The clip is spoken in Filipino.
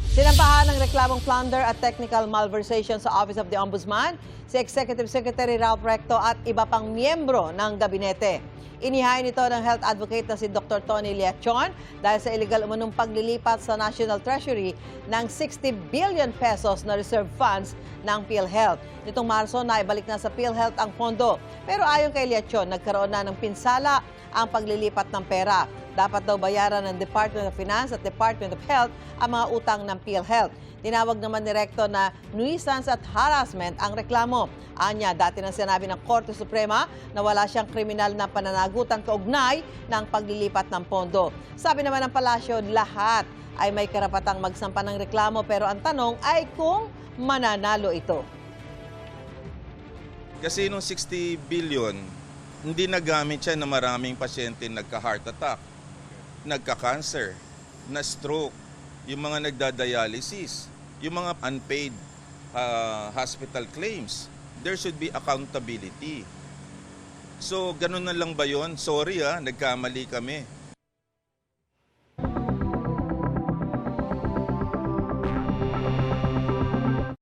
Sinampahan ng reklamong plunder at technical malversation sa Office of the Ombudsman si Executive Secretary Ralph Recto at iba pang miyembro ng gabinete. Inihain ito ng health advocate na si Dr. Tony Leachon dahil sa illegal umunong paglilipat sa National Treasury ng 60 billion pesos na reserve funds ng PhilHealth. Nitong Marso, naibalik na sa PhilHealth ang pondo. Pero ayon kay Leachon, nagkaroon na ng pinsala ang paglilipat ng pera. Dapat daw bayaran ng Department of Finance at Department of Health ang mga utang ng PhilHealth. Tinawag naman ni Recto na nuisance at harassment ang reklamo. Anya, dati nang sinabi ng Korte Suprema na wala siyang kriminal na pananagutan kaugnay ng paglilipat ng pondo. Sabi naman ng palasyo, lahat ay may karapatang magsampa ng reklamo pero ang tanong ay kung mananalo ito. Kasi nung 60 billion, hindi nagamit siya na maraming pasyente nagka-heart attack, nagka-cancer, na-stroke, yung mga nagda-dialysis, yung mga unpaid hospital claims. There should be accountability. So, ganun na lang ba yun? Sorry nagkamali kami.